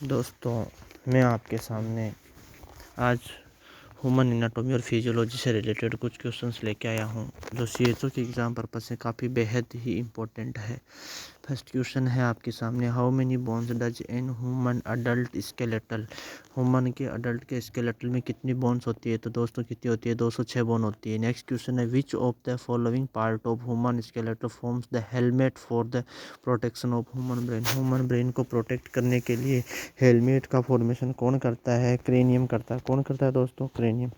दोस्तों, मैं आपके सामने आज ह्यूमन एनाटॉमी और फिजियोलॉजी से रिलेटेड कुछ क्वेश्चंस लेके आया हूँ जो सीएचओ के एग्ज़ाम पर्पस से काफ़ी बेहद ही इम्पोर्टेंट है। फर्स्ट क्वेश्चन है आपके सामने, how many bones does an human adult skeletal. Human के अडल्ट के स्केलेटल में कितनी बोन्स होती है? तो दोस्तों कितनी होती है? 206 बोन होती है। नेक्स्ट क्वेश्चन है, which of the following part of human skeletal forms the helmet for the protection of human brain. Human brain को प्रोटेक्ट करने के लिए हेलमेट का फॉर्मेशन कौन करता है? क्रेनियम करता है। कौन करता है दोस्तों? क्रेनियम।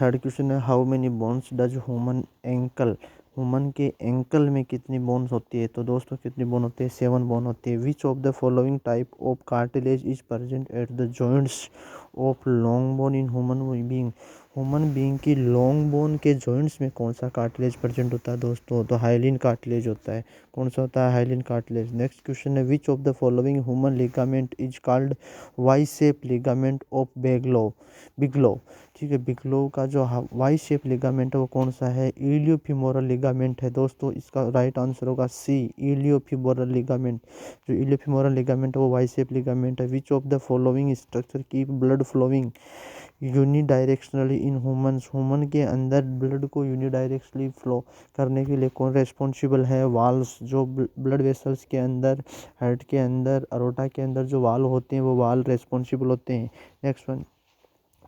थर्ड क्वेश्चन है, how many bones does human ankle. Human के एंकल में कितनी बोन्स होती है? तो दोस्तों कितनी बोन होती है? 7 बोन होती है। Which of the following type of cartilage is present at the joints of long bone in human being. Human being की लॉन्ग बोन के जॉइंट्स में कौन सा कार्टिलेज प्रेजेंट होता है दोस्तों? तो हाइलिन कार्टिलेज होता है। कौन सा होता है? Hyaline cartilage. नेक्स्ट क्वेश्चन है, which of the following human ligament is called Y shape ligament of Bigelow. ठीक है, बिगलो का जो वाई शेप लिगामेंट है वो कौन सा है? इलियोफिमोरल लिगामेंट है दोस्तों। इसका राइट आंसर होगा सी, इलियोफिमोरल लिगामेंट। जो इलियोफिमोरल लिगामेंट है वो वाई शेप लिगामेंट है। Which of the following structure keep blood flowing unidirectionally in humans. Human के अंदर ब्लड को यूनिडायरेक्शनली फ्लो करने के लिए कौन रेस्पॉन्सिबल है? वाल्व्स। जो ब्लड वेसल्स के अंदर, हार्ट के अंदर, अरोटा के अंदर जो वाल्व होते हैं वो वाल्व रेस्पॉन्सिबल होते हैं। नेक्स्ट वन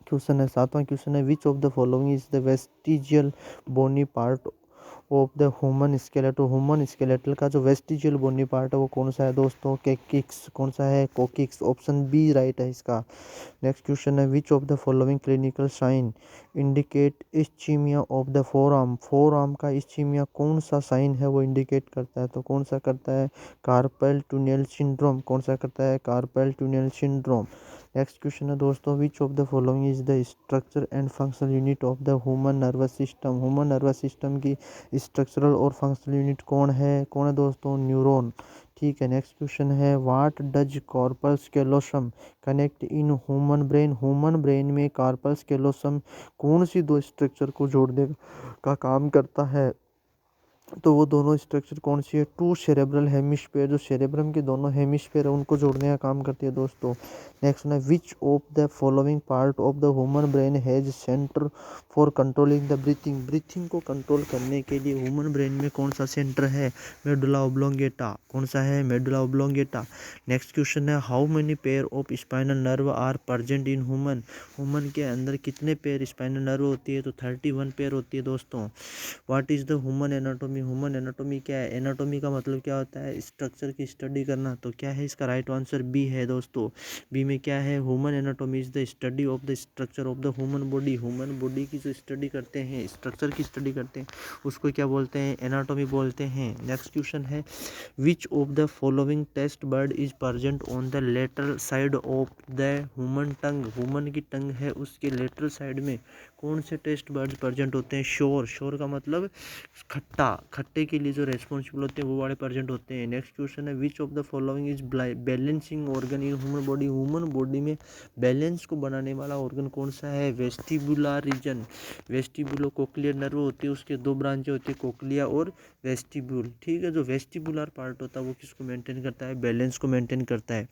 क्वेश्चन है, 7वां क्वेश्चन है, which of the following is the vestigial bony part of the human skeletal. Human skeletal का जो वेस्टिजियल बोनी पार्ट है वो कौन सा है दोस्तों? कोकिक्स। कौन सा है? कोकिक्स। ऑप्शन बी राइट है इसका। नेक्स्ट क्वेश्चन है, which of the following clinical sign indicate ischemia of the forearm. Forearm का इस्चीमिया कौन सा साइन है वो इंडिकेट करता है? तो कौन सा करता है? Carpal tunnel syndrome. कौन सा करता है? Carpal tunnel syndrome. Next question है दोस्तों, which of the following is the structure and functional unit of the human nervous system. Human nervous system की स्ट्रक्चरल और फंक्शनल यूनिट कौन है? कौन है दोस्तों? न्यूरॉन। ठीक है, नेक्स्ट क्वेश्चन है, what does corpus callosum connect in human brain. Human brain में कॉर्पस कैलोसम कौन सी दो स्ट्रक्चर को जोड़ने का काम करता है? तो वो दोनों स्ट्रक्चर कौन सी है? Two cerebral hemisphere. जो सेरेब्रम के दोनों हेमिस्फीयर है उनको जोड़ने का काम करती है दोस्तों। नेक्स्ट है, which of the following part of the human brain has centre for controlling the breathing. Breathing को कंट्रोल करने के लिए ह्यूमन ब्रेन में कौन सा सेंटर है? Medulla oblongata. कौन सा है? Medulla oblongata. नेक्स्ट क्वेश्चन है, how many pair of spinal nerve are present in human. Human के अंदर कितने पेयर स्पाइनल नर्व होती है? तो 31 पेयर होती है दोस्तों। What is the human anatomy. Human anatomy क्या है? एनाटॉमी का मतलब क्या होता है? स्ट्रक्चर की स्टडी करना। तो क्या है इसका राइट आंसर? बी है दोस्तों। बी में क्या है? Human anatomy is the study of the structure of the human body. Human body की जो स्टडी करते हैं, स्ट्रक्चर की स्टडी करते हैं, उसको क्या बोलते हैं? एनाटॉमी बोलते हैं। नेक्स्ट क्वेश्चन है, which of the following taste bud is present on the lateral side of the human tongue. Human की टंग है उसके लेटरल साइड में कौन से टेस्ट बर्ड प्रेजेंट होते हैं? शोर। शोर का मतलब खट्टा। खट्टे के लिए जो रेस्पॉन्सिबल होते हैं वो वाले प्रेजेंट होते हैं। नेक्स्ट क्वेश्चन है, which of the following is balancing organ in human body. Human body में बैलेंस को बनाने वाला ऑर्गन कौन सा है? Vestibular region. Vestibulo cochlear nerve होती है, उसके दो ब्रांचें होती है, कोक्लिया और वेस्टिब्यूल। ठीक है, जो वेस्टिबुलर पार्ट होता है वो किसको मेंटेन करता है? बैलेंस को मेंटेन करता है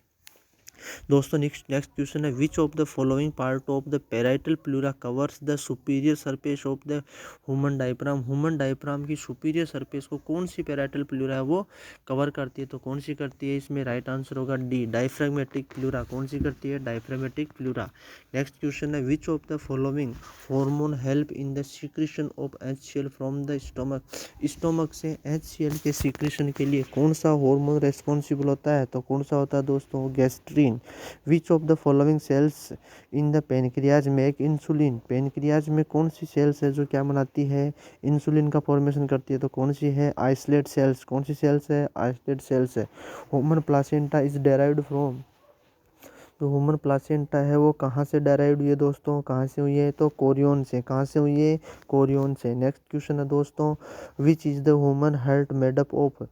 दोस्तों। नेक्स्ट क्वेश्चन है, which of the following part of the parietal pleura covers the superior surface of the human diaphragm. Human diaphragm की सुपीरियर सरफेस को कौन सी पैराइटल प्लूरा है वो कवर करती है? तो कौन सी करती है? इसमें राइट आंसर होगा डी, डायफ्रागमेटिक प्लूरा। कौन सी करती है? डायफ्रागमेटिक प्लूरा। नेक्स्ट क्वेश्चन है, which of the following hormone help in the secretion of HCl from the stomach. Stomach से HCl के सीक्रेशन के लिए कौन सा हार्मोन रेस्पॉन्सिबल होता है? तो कौन सा होता है दोस्तों? Gastrin. Which of the following sales in the pancreas make insulin. Pancreas में कौन सी सेल्स है जो क्या बनाती है? इंसुलिन का फॉर्मेशन करती है। तो कौन सी है? Islet cells. कौन सी सेल्स है? आइसलेट सेल्स है। Human placenta is derived from. जो ह्यूमन प्लासेंटा है वो कहाँ से डेराइव्ड हुई है दोस्तों? कहाँ से हुई है? तो कोरियन से। कहाँ से हुई है? कोरियन से। नेक्स्ट क्वेश्चन है दोस्तों, which is the human heart made up of.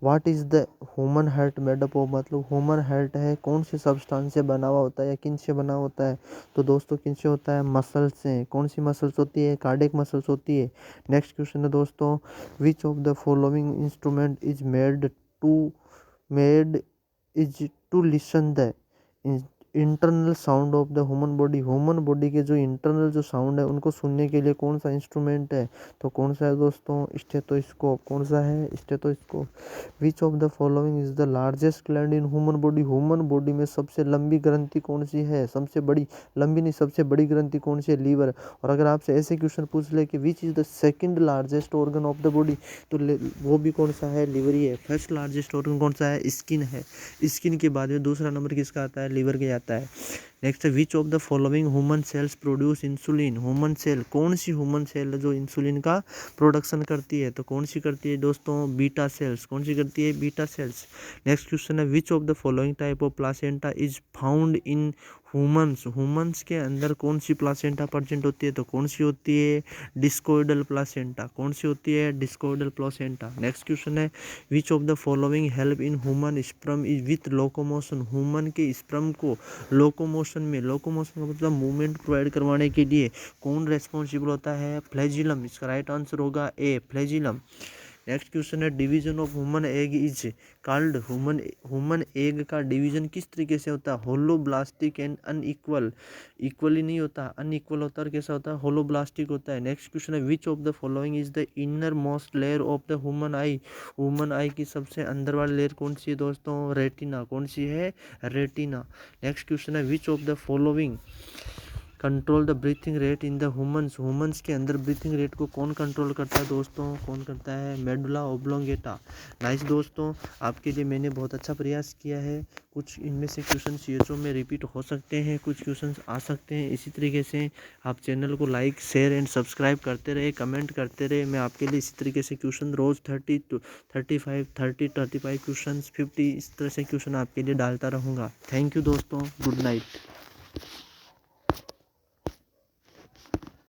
What is the human heart made up of, मतलब ह्यूमन हार्ट है कौन से सब्सटेंस से बना हुआ होता है या किन से बना होता है? तो दोस्तों किन से होता है? मसल्स से। कौन सी मसल्स होती है? कार्डियक मसल्स होती है। नेक्स्ट क्वेश्चन है दोस्तों, which of the following instrument is made to listen the internal sound of the human body. Human body के जो इंटरनल जो साउंड है उनको सुनने के लिए कौन सा इंस्ट्रूमेंट है, तो कौन सा है दोस्तों, स्टेथोस्कोप। कौन सा है, stethoscope. Which of the following is the largest gland in human body. Human body में सबसे लंबी ग्रंथि कौन सी है, सबसे बड़ी, लंबी नहीं, सबसे बड़ी ग्रंथि कौन सी है, लीवर। और अगर आपसे ऐसे क्वेश्चन पूछ ले कि which is the second largest organ of the body, तो वो भी कौन सा है, लीवर ही है। फर्स्ट लार्जेस्ट ऑर्गन कौन सा है, स्किन है। स्किन के बाद में दूसरा नंबर किसका आता है, लीवर के आता है। नेक्स्ट है which of the following human cells produce insulin. Human cell, कौन सी ह्यूमन सेल है जो इंसुलिन का प्रोडक्शन करती है, तो कौन सी करती है दोस्तों, बीटा सेल्स। कौन सी करती है, बीटा सेल्स। नेक्स्ट क्वेश्चन है which of the following type of placenta is found in humans. Humans के अंदर कौन सी प्लासेंटा प्रेजेंट होती है, तो कौन सी होती है, डिस्कोइडल प्लासेंटा। कौन सी होती है, डिस्कोइडल प्लासेंटा। नेक्स्ट क्वेश्चन है which of the following help in human sperm is with locomotion. Human के स्पर्म को लोकोमोशन में, लोकोमोशन का मतलब मूवमेंट प्रोवाइड करवाने के लिए कौन रेस्पॉन्सिबल होता है, फ्लैजिलम। इसका राइट आंसर होगा ए, फ्लैजिलम। नेक्स्ट क्वेश्चन है division of human egg is called. Human egg का डिवीजन किस तरीके से होता है, होलोब्लास्टिक एंड अनइक्वल। इक्वली नहीं होता, अनइक्वल होता है। कैसा होता है, होलोब्लास्टिक होता है। नेक्स्ट क्वेश्चन है which of the following is the inner most layer of the human I. Human आई की सबसे अंदर वाली लेयर कौन सी है दोस्तों, रेटिना। कौन सी है, रेटिना। नेक्स्ट क्वेश्चन है which of the following control the breathing rate in the humans. Humans के अंदर ब्रीथिंग रेट को कौन कंट्रोल करता है दोस्तों, कौन करता है, मेडुला ओब्लोंगेटा। नाइस दोस्तों, आपके लिए मैंने बहुत अच्छा प्रयास किया है। कुछ इनमें से क्वेश्चन सीएचओ में रिपीट हो सकते हैं, कुछ क्वेश्चन आ सकते हैं। इसी तरीके से आप चैनल को लाइक, शेयर एंड सब्सक्राइब करते रहे, कमेंट करते रहे। मैं आपके लिए इसी तरीके से क्वेश्चन रोज़ 30 to 35 क्वेश्चन 50 इस तरह से क्वेश्चन आपके लिए डालता रहूँगा। थैंक यू दोस्तों, गुड नाइट।